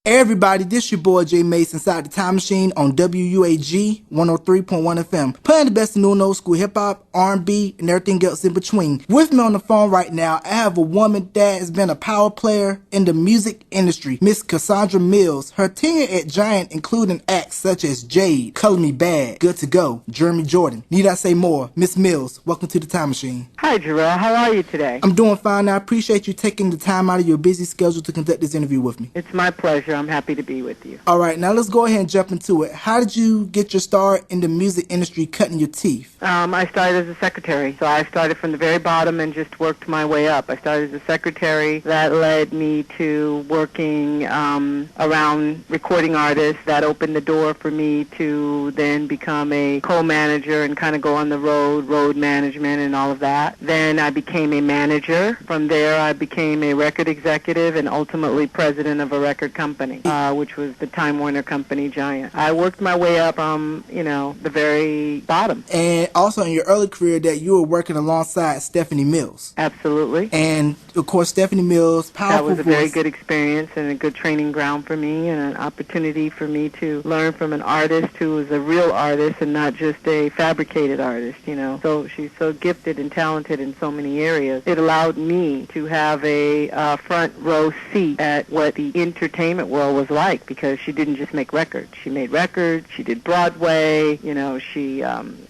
Hey everybody, this your boy Jay Mason inside the Time Machine on WUAG 103.1 FM. Playing the best of new and old school hip-hop, R&B, and everything else in between. With me on the phone right now, I have a woman that has been a power player in the music industry, Miss Cassandra Mills. Her tenure at Giant including acts such as Jade, Color Me Bad, Good to Go, Jeremy Jordan. Need I say more? Miss Mills, welcome to the Time Machine. Hi Jarrell, how are you today? I'm doing fine. I appreciate you taking the time out of your busy schedule to conduct this interview with me. It's my pleasure. I'm happy to be with you. All right, now let's go ahead and jump into it. How did you get your start in the music industry cutting your teeth? I started as a secretary. So I started from the very bottom and just worked my way up. I started as a secretary. That led me to working around recording artists. That opened the door for me to then become a co-manager and kind of go on the road management and all of that. Then I became a manager. From there I became a record executive and ultimately president of a record company. Which was the Time Warner Company, Giant. I worked my way up from, the very bottom. And also in your early career that you were working alongside Stephanie Mills. Absolutely. And, of course, Stephanie Mills, powerful voice. That was a very good experience and a good training ground for me and an opportunity for me to learn from an artist who was a real artist and not just a fabricated artist, So she's so gifted and talented in so many areas. It allowed me to have a front row seat at what the entertainment world was like, because she didn't just make records. She made records, she did Broadway, she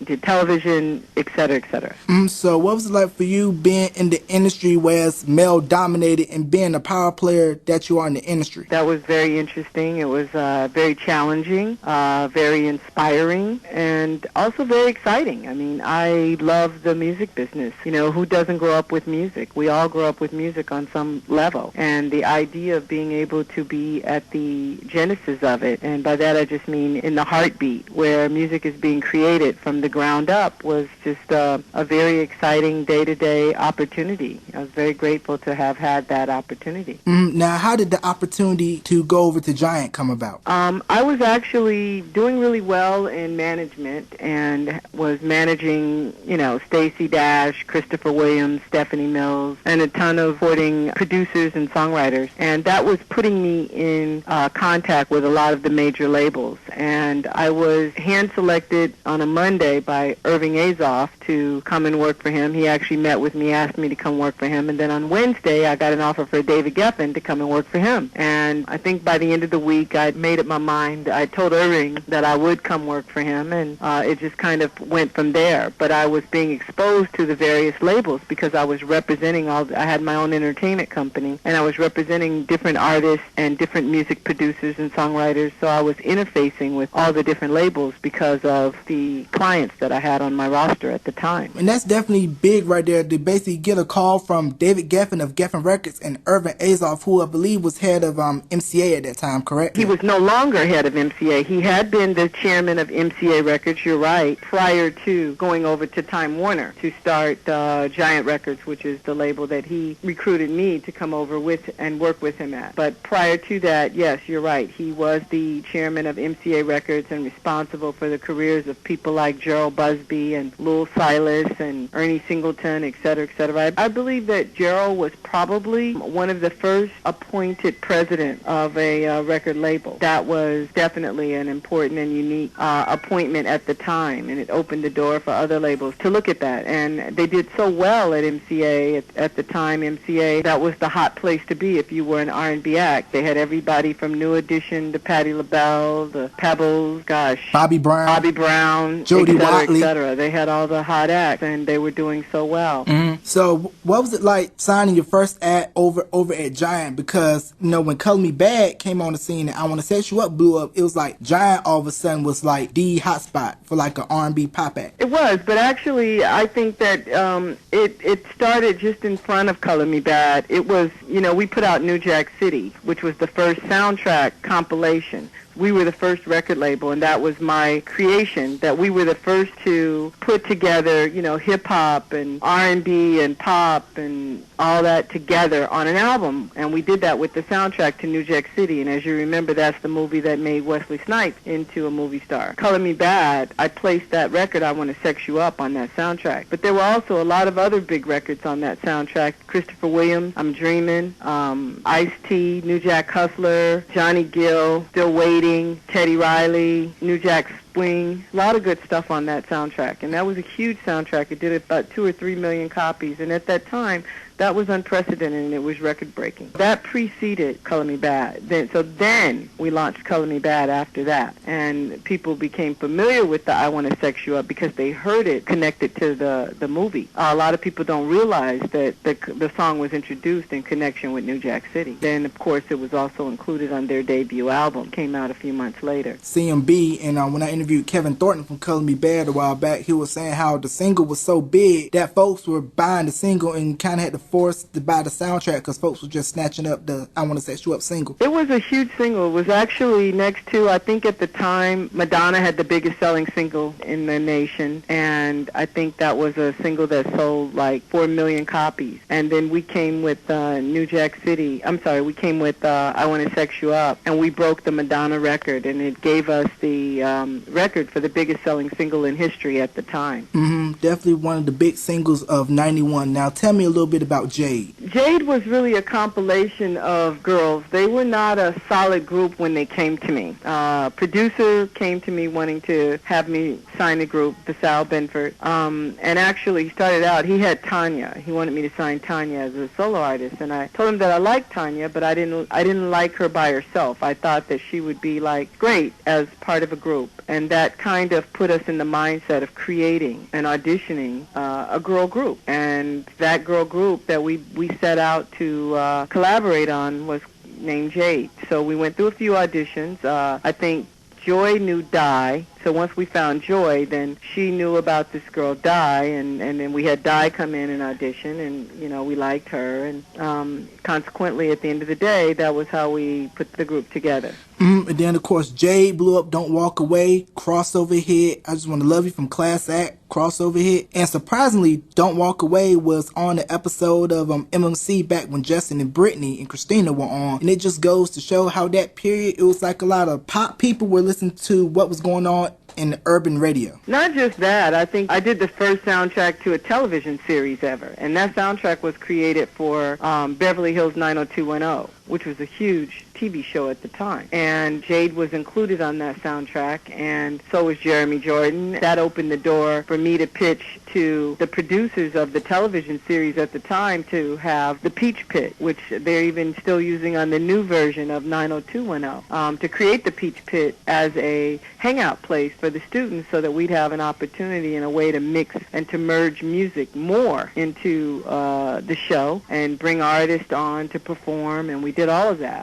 did television, et cetera, et cetera. So what was it like for you being in the industry where it's male-dominated and being a power player that you are in the industry? That was very interesting. It was very challenging, very inspiring, and also very exciting. I mean, I love the music business. Who doesn't grow up with music? We all grow up with music on some level. And the idea of being able to be at the genesis of it, and by that I just mean in the heartbeat, where music is being created from the ground up, was just a very exciting day-to-day opportunity. I was very grateful to have had that opportunity. Now, how did the opportunity to go over to Giant come about? I was actually doing really well in management and was managing, Stacey Dash, Christopher Williams, Stephanie Mills, and a ton of recording producers and songwriters. And that was putting me in contact with a lot of the major labels. And I was hand-selected on a Monday by Irving Azoff to come and work for him. He actually met with me, asked me to come work for him. And then on Wednesday, I got an offer for David Geffen to come and work for him. And I think by the end of the week, I'd made up my mind. I told Irving that I would come work for him, and it just kind of went from there. But I was being exposed to the various labels because I was representing I had my own entertainment company, and I was representing different artists and different music producers and songwriters, so I was interfacing with all the different labels because of the clients that I had on my roster at the time. And that's definitely big right there, to basically get a call from David Geffen of Geffen Records and Irving Azoff, who I believe was head of MCA at that time, correct? He was no longer head of MCA. He had been the chairman of MCA Records, you're right, prior to going over to Time Warner to start Giant Records, which is the label that he recruited me to come over with and work with him at. But prior to that, yes, you're right. He was the chairman of MCA Records and responsible for the careers of people like Jarrell Busby and Lil Silas and Ernie Singleton, et cetera, et cetera. I believe that Jarrell was probably one of the first appointed president of a record label. That was definitely an important and unique appointment at the time, and it opened the door for other labels to look at that. And they did so well at MCA. At the time, MCA, that was the hot place to be if you were an R&B act. They had everybody from New Edition to Patti LaBelle, the Pebbles, Bobby Brown, Jody Watley, et cetera. They had all the hot acts, and they were doing so well. So what was it like signing your first act over at Giant? Because, when Color Me Bad came on the scene and I Wanna Set You Up blew up, it was like Giant all of a sudden was like the hotspot for like an R&B pop act. It was, but actually I think that it started just in front of Color Me Bad. It was, we put out New Jack City, which was the first soundtrack compilation. We were the first record label, and that was my creation, that we were the first to put together, hip-hop and R&B and pop and all that together on an album. And we did that with the soundtrack to New Jack City. And as you remember, that's the movie that made Wesley Snipes into a movie star. Color Me Bad, I placed that record, I Want to Sex You Up, on that soundtrack. But there were also a lot of other big records on that soundtrack. Christopher Williams, I'm Dreamin', Ice-T, New Jack Hustler, Johnny Gill, Still Waiting, Teddy Riley, New Jack Swing, a lot of good stuff on that soundtrack. And that was a huge soundtrack. It did about 2 or 3 million copies. And at that time, that was unprecedented, and it was record-breaking. That preceded Color Me Bad. Then we launched Color Me Bad after that. And people became familiar with the I Want to Sex You Up because they heard it connected to the movie. A lot of people don't realize that the song was introduced in connection with New Jack City. Then, of course, it was also included on their debut album. Came out a few months later. CMB, and when I interviewed Kevin Thornton from Color Me Bad a while back, he was saying how the single was so big that folks were buying the single and kind of had to force to buy the soundtrack because folks were just snatching up the I Want to Sex You Up single. It was a huge single. It was actually next to, I think at the time, Madonna had the biggest selling single in the nation, and I think that was a single that sold like 4 million copies. And then we came with New Jack City. We came with I Want to Sex You Up, and we broke the Madonna record, and it gave us the record for the biggest selling single in history at the time. Definitely one of the big singles of 91. Now tell me a little bit about Jade. Jade was really a compilation of girls. They were not a solid group when they came to me. Producer came to me wanting to have me sign a group, the Sal Benford. And actually, he started out, he had Tanya. He wanted me to sign Tanya as a solo artist. And I told him that I liked Tanya, but I didn't like her by herself. I thought that she would be like great as part of a group. And that kind of put us in the mindset of creating and auditioning a girl group. And that girl group that we set out to collaborate on was named Jade. So we went through a few auditions. I think Joy knew Di. So once we found Joy, then she knew about this girl Di, and then we had Di come in and audition, and we liked her, and consequently at the end of the day, that was how we put the group together. And then of course Jade blew up, Don't Walk Away, crossover hit, I Just Want to Love You from Class Act, crossover hit. And surprisingly, Don't Walk Away was on the episode of MMC back when Justin and Brittany and Christina were on. And it just goes to show how that period, it was like a lot of pop people were listening to what was going on in the urban radio. Not just that, I think I did the first soundtrack to a television series ever, and that soundtrack was created for Beverly Hills 90210, which was a huge TV show at the time. And Jade was included on that soundtrack, and so was Jeremy Jordan. That opened the door for me to pitch to the producers of the television series at the time to have the Peach Pit, which they're even still using on the new version of 90210, to create the Peach Pit as a hangout place for the students so that we'd have an opportunity and a way to mix and to merge music more into the show and bring artists on to perform, and we did all of that.